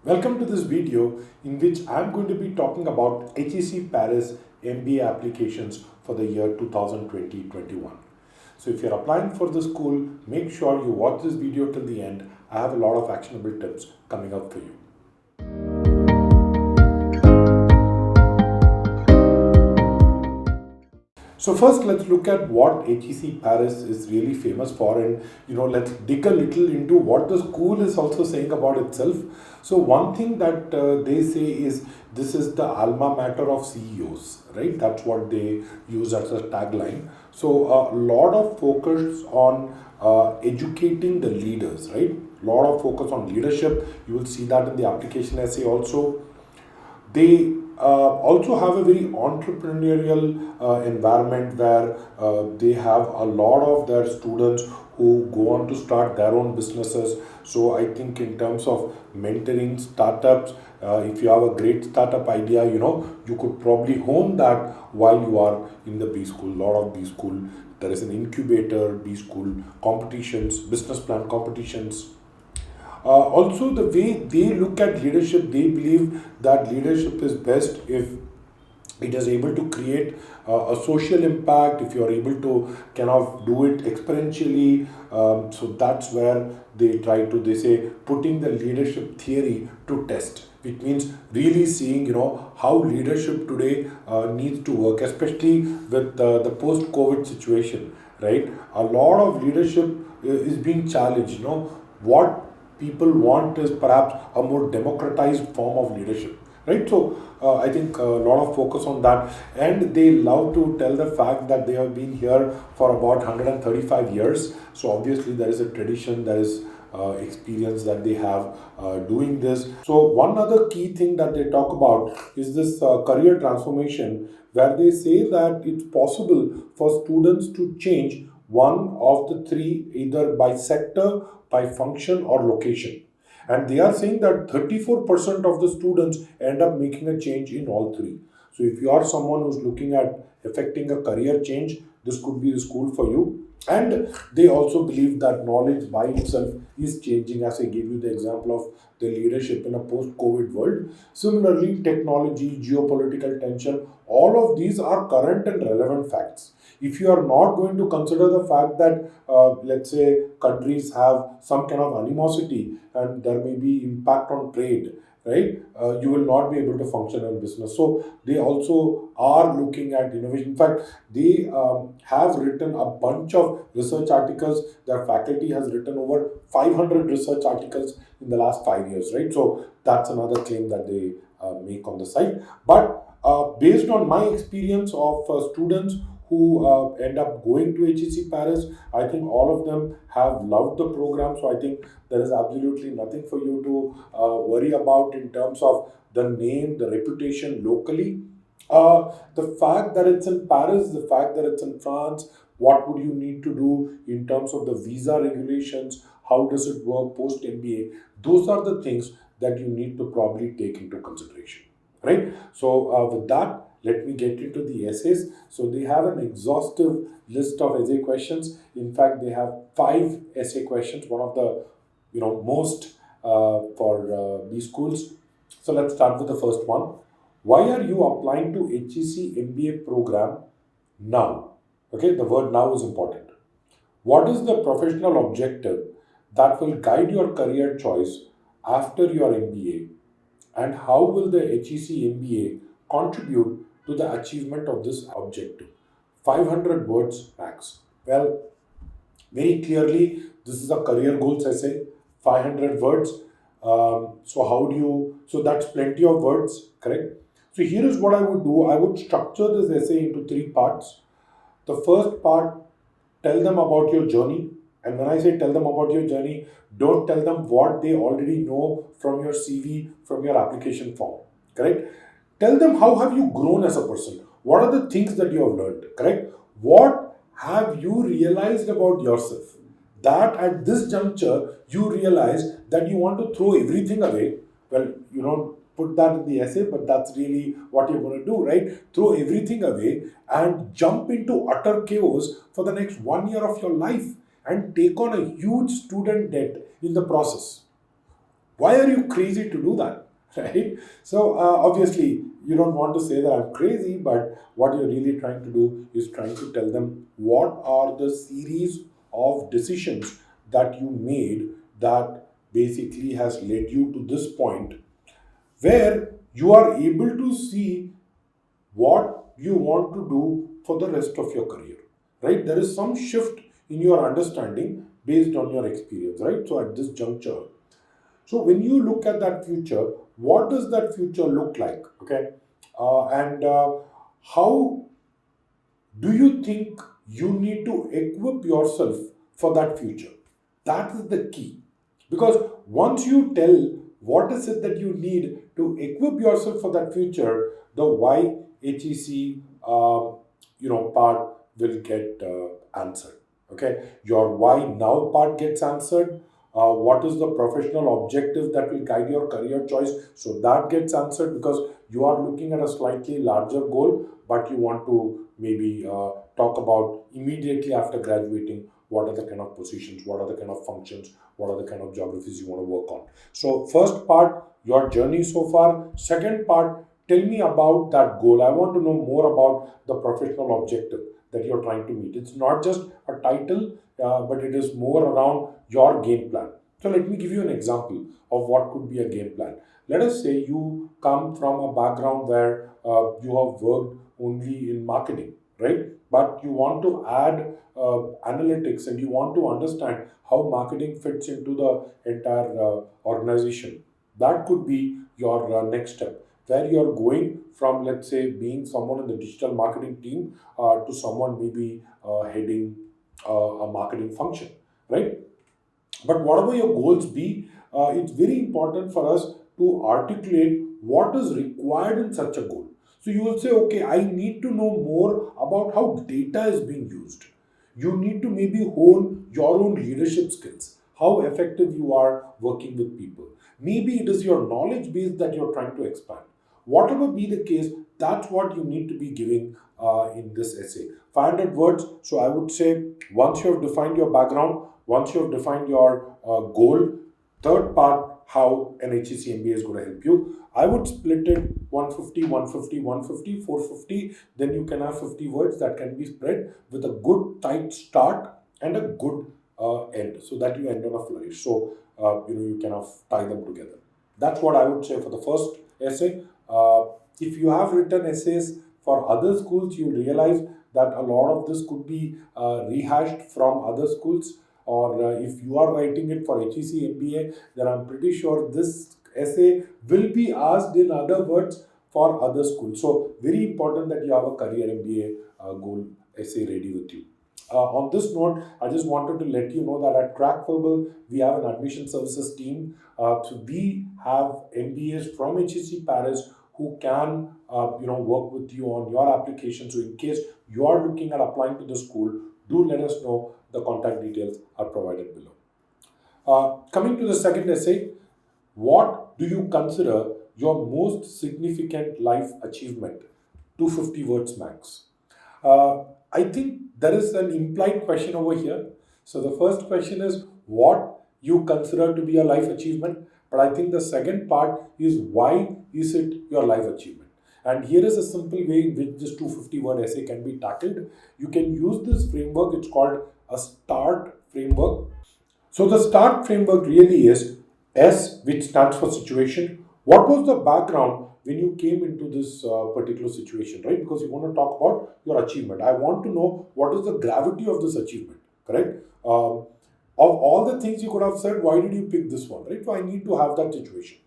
Welcome to this video in which I'm going to be talking about HEC Paris MBA applications for the year 2020-21. So if you're applying for the school, make sure you watch this video till the end. I have a lot of actionable tips coming up for you. So first, let's look at what HEC Paris is really famous for, and let's dig a little into what the school is also saying about itself. So one thing that they say is this is the alma mater of CEOs, right? That's what they use as a tagline. So a lot of focus on educating the leaders, right? A lot of focus on leadership. You will see that in the application essay also. They also have a very entrepreneurial environment where they have a lot of their students who go on to start their own businesses. So I think in terms of mentoring startups, if you have a great startup idea, you could probably hone that while you are in the B school. A lot of B school, there is an incubator, B school competitions, business plan competitions. Also, the way they look at leadership, they believe that leadership is best if it is able to create a social impact, if you are able to kind of do it experientially. So that's where they say, putting the leadership theory to test, which means really seeing, how leadership today needs to work, especially with the post-COVID situation, right? A lot of leadership is being challenged, what people want is perhaps a more democratized form of leadership, right? So I think a lot of focus on that, and they love to tell the fact that they have been here for about 135 years. So obviously there is a tradition, there is experience that they have doing this. So one other key thing that they talk about is this career transformation, where they say that it's possible for students to change one of the three, either by sector, by function, or location. And they are saying that 34% of the students end up making a change in all three. So if you are someone who's looking at effecting a career change, this could be the school for you. And they also believe that knowledge by itself is changing, as I gave you the example of the leadership in a post COVID world. Similarly, technology, geopolitical tension, all of these are current and relevant facts. If you are not going to consider the fact that, let's say, countries have some kind of animosity and there may be impact on trade, right? You will not be able to function in business. So they also are looking at innovation. In fact, they have written a bunch of research articles. Their faculty has written over 500 research articles in the last 5 years, right? So that's another claim that they make on the site. But based on my experience of students who end up going to HEC Paris, I think all of them have loved the program. So I think there is absolutely nothing for you to worry about in terms of the name, the reputation locally. The fact that it's in Paris, the fact that it's in France, what would you need to do in terms of the visa regulations, how does it work post MBA? Those are the things that you need to probably take into consideration, right? So, with that, let me get into the essays. So, they have an exhaustive list of essay questions. In fact, they have 5 essay questions, one of the most for these schools. So, let's start with the first one. Why are you applying to HEC MBA program now? Okay, the word now is important. What is the professional objective that will guide your career choice after your MBA? And how will the HEC MBA contribute to the achievement of this objective? 500 words max. Well, very clearly, this is a career goals essay, 500 words. So, how do you, so that's plenty of words, correct? So, here is what I would do, I would structure this essay into 3 parts. The first part, tell them about your journey. And when I say tell them about your journey, don't tell them what they already know from your CV, from your application form, correct? Tell them how have you grown as a person? What are the things that you have learned, correct? What have you realized about yourself? That at this juncture, you realize that you want to throw everything away. Well, you don't put that in the essay, but that's really what you're going to do, right? Throw everything away and jump into utter chaos for the next 1 year of your life and take on a huge student debt in the process. Why are you crazy to do that? Right? So obviously, you don't want to say that I'm crazy, but what you're really trying to do is trying to tell them what are the series of decisions that you made that basically has led you to this point where you are able to see what you want to do for the rest of your career, right? There is some shift in your understanding based on your experience, right? So at this juncture, so when you look at that future, what does that future look like? Okay, and how do you think you need to equip yourself for that future? That is the key. Because once you tell what is it that you need to equip yourself for that future, the why HEC part will get answered. Okay, your why now part gets answered. What is the professional objective that will guide your career choice? So that gets answered because you are looking at a slightly larger goal, but you want to maybe talk about immediately after graduating what are the kind of positions, what are the kind of functions, what are the kind of geographies you want to work on. So, first part, your journey so far. Second part, tell me about that goal. I want to know more about the professional objective that you're trying to meet. It's not just a title, but it is more around your game plan. So, let me give you an example of what could be a game plan. Let us say you come from a background where you have worked only in marketing, right? But you want to add analytics and you want to understand how marketing fits into the entire organization. That could be your next step, where you're going from, let's say, being someone in the digital marketing team to someone maybe heading a marketing function, right? But whatever your goals be, it's very important for us to articulate what is required in such a goal. So you will say, okay, I need to know more about how data is being used. You need to maybe hone your own leadership skills, how effective you are working with people. Maybe it is your knowledge base that you're trying to expand. Whatever be the case, that's what you need to be giving in this essay. 500 words. So I would say once you have defined your background, once you have defined your goal, third part, how an HEC MBA is going to help you, I would split it 150, 150, 150, 450. Then you can have 50 words that can be spread with a good tight start and a good end, so that you end on a flourish. So you kind of tie them together. That's what I would say for the first essay. If you have written essays for other schools, you realize that a lot of this could be rehashed from other schools. Or if you are writing it for HEC MBA, then I'm pretty sure this essay will be asked in other words for other schools. So very important that you have a career MBA goal essay ready with you. On this note, I just wanted to let you know that at Crack Verbal, we have an admission services team. So we have MBAs from HEC Paris who can work with you on your application. So in case you are looking at applying to the school, do let us know. The contact details are provided below. Coming to the second essay, what do you consider your most significant life achievement? 250 words max. I think there is an implied question over here. So the first question is what you consider to be a life achievement, but I think the second part is why is it your life achievement? And here is a simple way in which this 250 word essay can be tackled. You can use this framework, it's called a START framework. So the START framework really is S, which stands for situation. What was the background when you came into this particular situation, right? Because you want to talk about your achievement. I want to know what is the gravity of this achievement, correct? Of all the things you could have said, why did you pick this one, right? So I need to have that situation.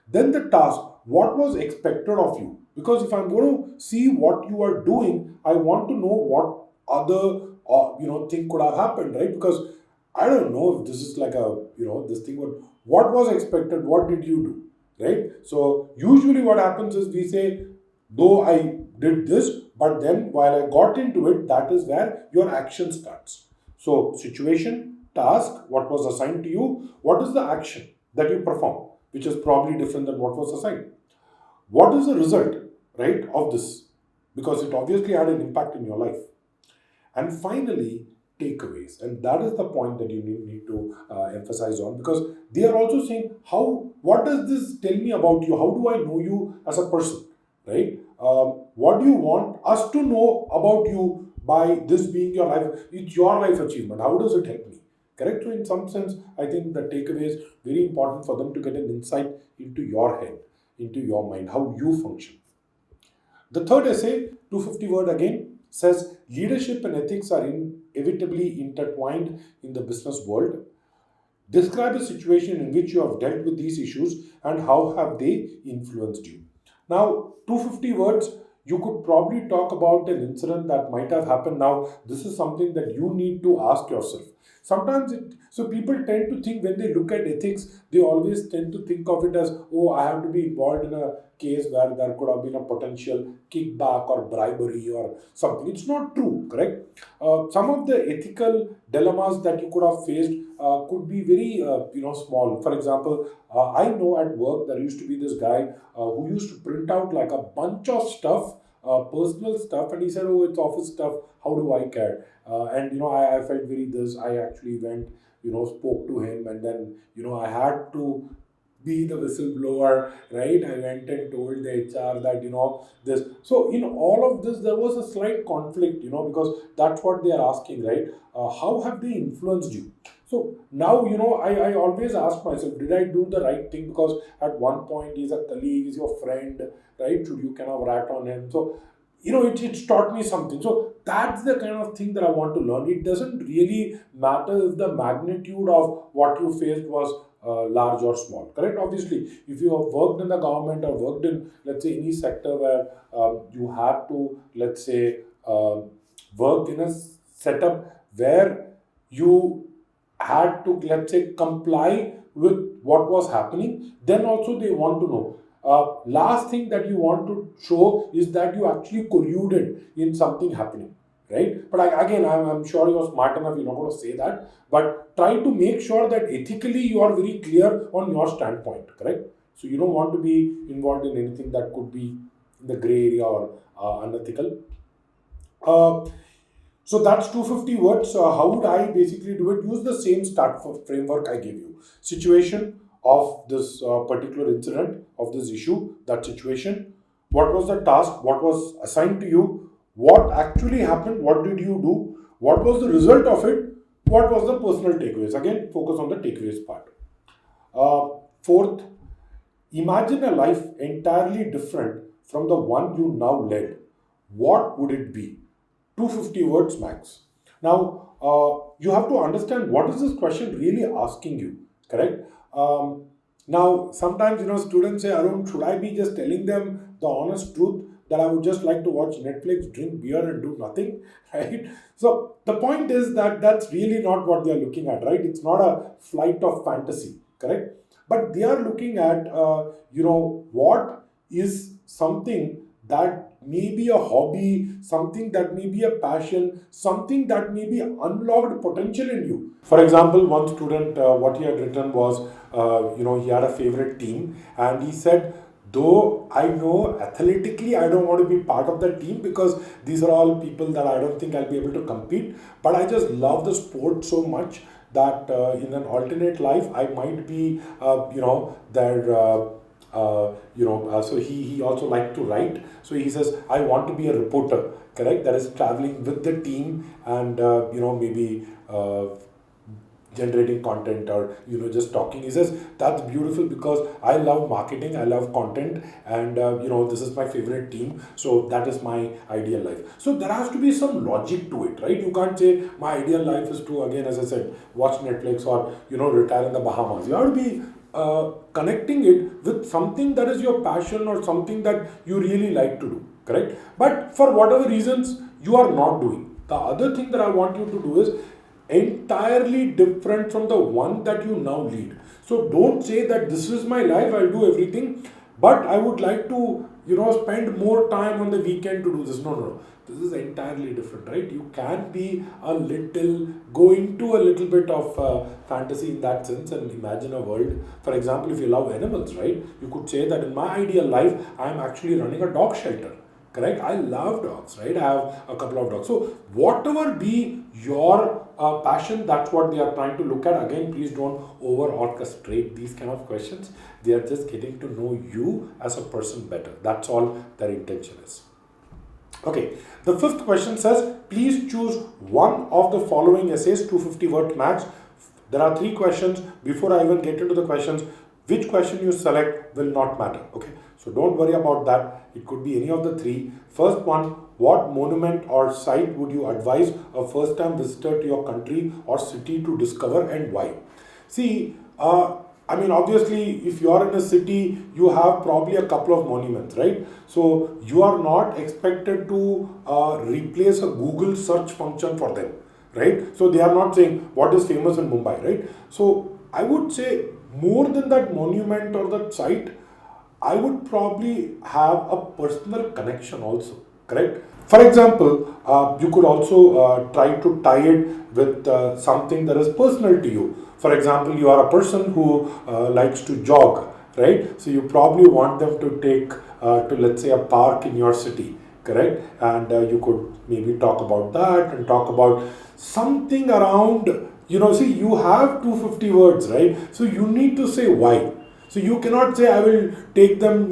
Then the task, what was expected of you? Because if I'm going to see what you are doing, I want to know what other thing could have happened, right? Because I don't know if this is like a this thing. What was expected? What did you do, right? So usually what happens is we say, though I did this, but then while I got into it, that is where your action starts. So situation, task, what was assigned to you, what is the action that you perform, which is probably different than what was assigned. What is the result, right, of this? Because it obviously had an impact in your life. And finally, takeaways, and that is the point that you need to emphasize on, because they are also saying, how, what does this tell me about you? How do I know you as a person, right? What do you want us to know about you by this being your life? It's your life achievement. How does it help me? Correct. So in some sense, I think the takeaway is very important for them to get an insight into your head, into your mind, how you function. The third essay, 250 word again, says leadership and ethics are inevitably intertwined in the business world. Describe a situation in which you have dealt with these issues and how have they influenced you. Now, 250 words, you could probably talk about an incident that might have happened. Now, this is something that you need to ask yourself. Sometimes so people tend to think, when they look at ethics, they always tend to think of it as, oh, I have to be involved in a case where there could have been a potential kickback or bribery or something. It's not true, correct? Some of the ethical dilemmas that you could have faced could be very small. For example, I know at work there used to be this guy who used to print out like a bunch of stuff, personal stuff, and he said, oh, it's office stuff, how do I care? I felt very this. I actually went, spoke to him, and then I had to be the whistleblower, right? I went and told the HR that this. So in all of this, there was a slight conflict, because that's what they are asking, right? How have they influenced you? So now, I always ask myself, did I do the right thing? Because at one point, he's a colleague, he's your friend, right? Should you kind of rat on him? So, it's taught me something. So that's the kind of thing that I want to learn. It doesn't really matter if the magnitude of what you faced was large or small, correct? Obviously, if you have worked in the government or worked in, let's say, any sector where you have to, let's say, work in a setup where you had to, let's say, comply with what was happening, then also they want to know. Last thing that you want to show is that you actually colluded in something happening, right? But again, I'm sure you're smart enough, you're not going to say that, but try to make sure that ethically you are very clear on your standpoint, correct? So you don't want to be involved in anything that could be in the gray area or unethical. So that's 250 words. How would I basically do it? Use the same start framework I gave you. Situation of this particular incident, of this issue, that situation. What was the task? What was assigned to you? What actually happened? What did you do? What was the result of it? What was the personal takeaways? Again, focus on the takeaways part. Fourth, imagine a life entirely different from the one you now led. What would it be? 250 words max. Now, you have to understand, what is this question really asking you, correct? Now, sometimes, students say, Arun, should I be just telling them the honest truth that I would just like to watch Netflix, drink beer and do nothing, right? So the point is that that's really not what they're looking at, right? It's not a flight of fantasy, correct? But they are looking at, what is something that may be a hobby, something that may be a passion, something that may be unlocked potential in you. For example, one student, what he had written was, he had a favorite team, and he said, though I know athletically I don't want to be part of the team because these are all people that I don't think I'll be able to compete, but I just love the sport so much that in an alternate life I might be, their so he also liked to write. So he says, I want to be a reporter, correct? That is traveling with the team and, maybe generating content or, just talking. He says, that's beautiful because I love marketing, I love content, and, this is my favorite team. So that is my ideal life. So there has to be some logic to it, right? You can't say my ideal life is to, again, as I said, watch Netflix or, retire in the Bahamas. You have to be connecting it with something that is your passion or something that you really like to do, correct? But for whatever reasons you are not doing. The other thing that I want you to do is entirely different from the one that you now lead. So don't say that this is my life, I'll do everything, but I would like to, spend more time on the weekend to do this. No. This is entirely different, right? You can be go into a little bit of fantasy in that sense and imagine a world. For example, if you love animals, right? You could say that in my ideal life, I am actually running a dog shelter, correct? I love dogs, right? I have a couple of dogs. So whatever be your passion, that's what they are trying to look at. Again, please don't over orchestrate these kind of questions. They are just getting to know you as a person better. That's all their intention is. Okay, the fifth question says, please choose one of the following essays, 250 word max. There are three questions. Before I even get into the questions, which question you select will not matter. Okay, so don't worry about that. It could be any of the three. First one, what monument or site would you advise a first time visitor to your country or city to discover, and why? See, I mean, obviously, if you are in a city, you have probably a couple of monuments, right? So you are not expected to replace a Google search function for them, right? So they are not saying what is famous in Mumbai, right? So I would say more than that monument or that site, I would probably have a personal connection also, correct? For example, you could also try to tie it with something that is personal to you. For example, you are a person who likes to jog, right? So you probably want them to take to, let's say, a park in your city, correct? And you could maybe talk about that and talk about something around, see, you have 250 words, right? So you need to say why. So you cannot say I will take them,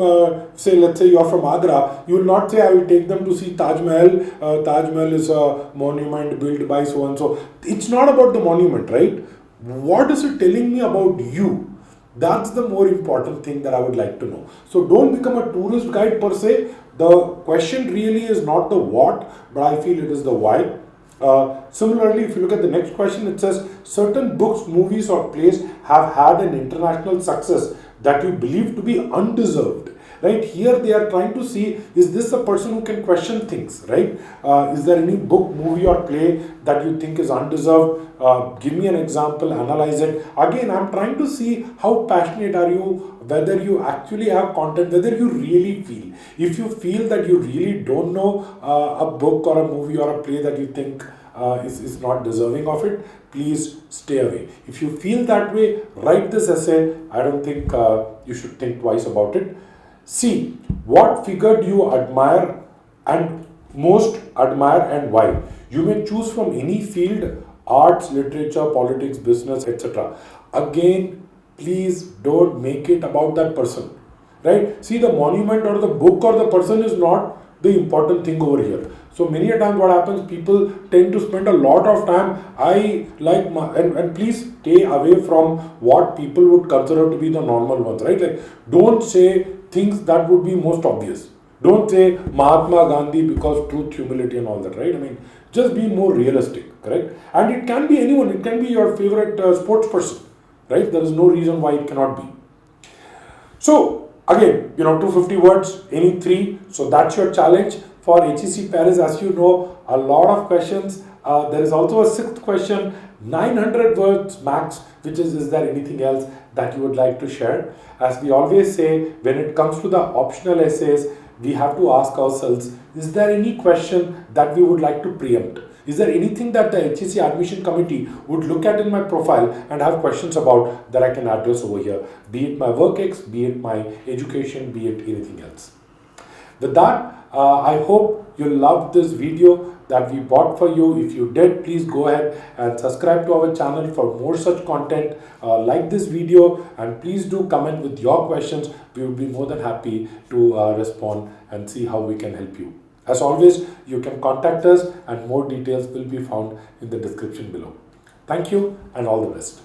say let's say you are from Agra, you will not say I will take them to see Taj Mahal. Taj Mahal is a monument built by so and so. It's not about the monument, right? What is it telling me about you? That's the more important thing that I would like to know. So don't become a tourist guide per se. The question really is not the what, but I feel it is the why. Similarly, if you look at the next question, it says certain books, movies, or plays have had an international success that you believe to be undeserved. Right here, they are trying to see, is this a person who can question things, right? Is there any book, movie, or play that you think is undeserved? Give me an example, analyze it. Again, I'm trying to see how passionate are you, whether you actually have content, whether you really feel. If you feel that you really don't know a book or a movie or a play that you think is not deserving of it, please stay away. If you feel that way, write this essay. I don't think you should think twice about it. C. What figure do you admire and most admire, and why? You may choose from any field: arts, literature, politics, business, etc. Again, please don't make it about that person, right? See, the monument or the book or the person is not the important thing over here. So many a times what happens, people tend to spend a lot of time, I like my, and please stay away from what people would consider to be the normal ones, right? Like, don't say things that would be most obvious. Don't say Mahatma Gandhi because truth, humility and all that, right? I mean, just be more realistic, correct? And it can be anyone, it can be your favorite sports person, right? There is no reason why it cannot be. So again, 250 words, any three. So that's your challenge for HEC Paris. As you know, a lot of questions. There is also a sixth question, 900 words max, which is there anything else that you would like to share? As we always say, when it comes to the optional essays, we have to ask ourselves, is there any question that we would like to preempt? Is there anything that the HEC admission committee would look at in my profile and have questions about that I can address over here? Be it my work ex, be it my education, be it anything else. With that, I hope you loved this video that we bought for you. If you did, please go ahead and subscribe to our channel for more such content. Like this video, and please do comment with your questions. We will be more than happy to respond and see how we can help you. As always, you can contact us and more details will be found in the description below. Thank you and all the best.